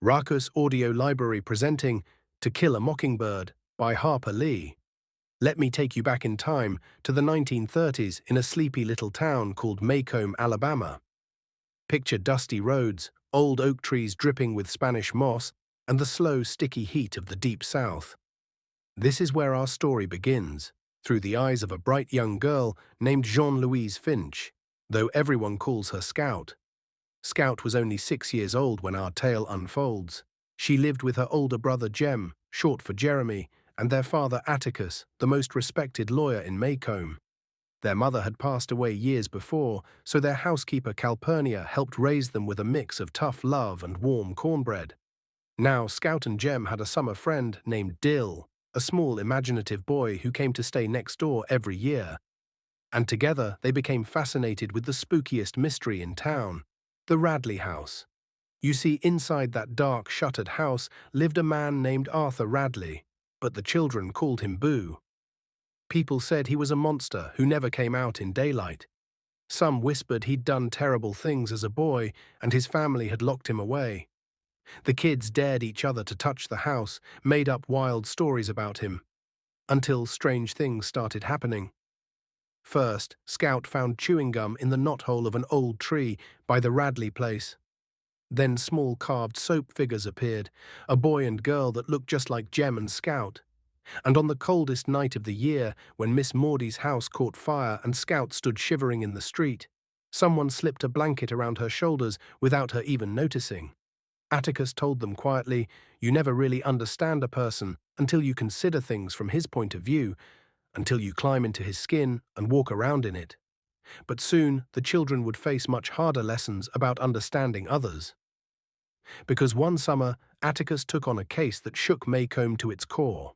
Rakus Audio Library presenting To Kill a Mockingbird by Harper Lee. Let me take you back in time to the 1930s in a sleepy little town called Maycomb, Alabama. Picture dusty roads, old oak trees dripping with Spanish moss, and the slow, sticky heat of the deep south. This is where our story begins, through the eyes of a bright young girl named Jean-Louise Finch, though everyone calls her Scout. Scout was only 6 years old when our tale unfolds. She lived with her older brother Jem, short for Jeremy, and their father Atticus, the most respected lawyer in Maycomb. Their mother had passed away years before, so their housekeeper Calpurnia helped raise them with a mix of tough love and warm cornbread. Now Scout and Jem had a summer friend named Dill, a small imaginative boy who came to stay next door every year. And together they became fascinated with the spookiest mystery in town, the Radley house. You see, inside that dark, shuttered house lived a man named Arthur Radley, but the children called him Boo. People said he was a monster who never came out in daylight. Some whispered he'd done terrible things as a boy and his family had locked him away. The kids dared each other to touch the house, made up wild stories about him, until strange things started happening. First, Scout found chewing gum in the knothole of an old tree by the Radley place. Then small carved soap figures appeared, a boy and girl that looked just like Jem and Scout. And on the coldest night of the year, when Miss Maudie's house caught fire and Scout stood shivering in the street, someone slipped a blanket around her shoulders without her even noticing. Atticus told them quietly, "You never really understand a person until you consider things from his point of view, until you climb into his skin and walk around in it." But soon the children would face much harder lessons about understanding others. Because one summer, Atticus took on a case that shook Maycomb to its core.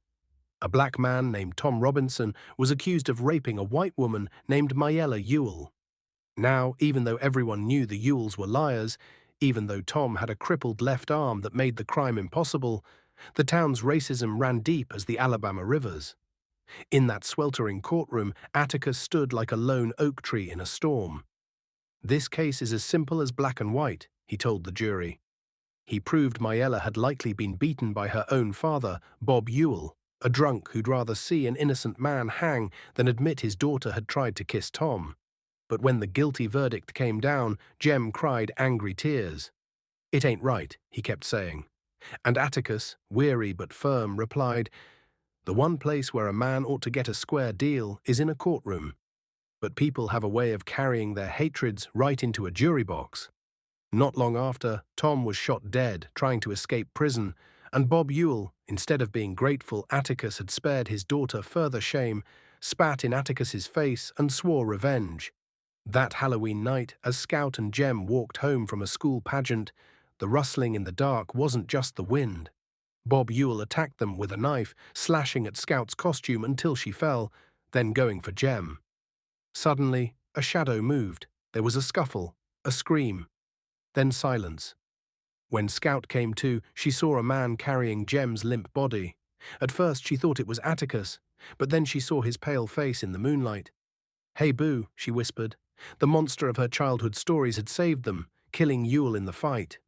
A black man named Tom Robinson was accused of raping a white woman named Mayella Ewell. Now, even though everyone knew the Ewells were liars, even though Tom had a crippled left arm that made the crime impossible, the town's racism ran deep as the Alabama rivers. In that sweltering courtroom, Atticus stood like a lone oak tree in a storm. "This case is as simple as black and white," he told the jury. He proved Mayella had likely been beaten by her own father, Bob Ewell, a drunk who'd rather see an innocent man hang than admit his daughter had tried to kiss Tom. But when the guilty verdict came down, Jem cried angry tears. "It ain't right," he kept saying. And Atticus, weary but firm, replied, "The one place where a man ought to get a square deal is in a courtroom. But people have a way of carrying their hatreds right into a jury box." Not long after, Tom was shot dead trying to escape prison, and Bob Ewell, instead of being grateful Atticus had spared his daughter further shame, spat in Atticus's face and swore revenge. That Halloween night, as Scout and Jem walked home from a school pageant, the rustling in the dark wasn't just the wind. Bob Ewell attacked them with a knife, slashing at Scout's costume until she fell, then going for Jem. Suddenly, a shadow moved. There was a scuffle, a scream, then silence. When Scout came to, she saw a man carrying Jem's limp body. At first she thought it was Atticus, but then she saw his pale face in the moonlight. "Hey, Boo," she whispered. The monster of her childhood stories had saved them, killing Ewell in the fight.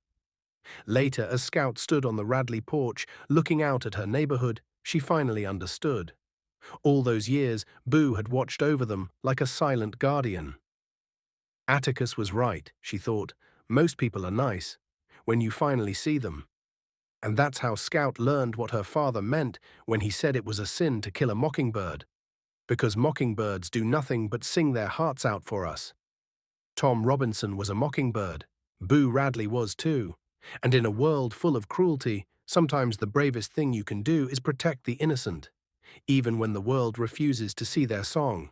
Later, as Scout stood on the Radley porch, looking out at her neighborhood, she finally understood. All those years, Boo had watched over them like a silent guardian. Atticus was right, she thought. Most people are nice when you finally see them. And that's how Scout learned what her father meant when he said it was a sin to kill a mockingbird. Because mockingbirds do nothing but sing their hearts out for us. Tom Robinson was a mockingbird. Boo Radley was too. And in a world full of cruelty, sometimes the bravest thing you can do is protect the innocent, even when the world refuses to see their song.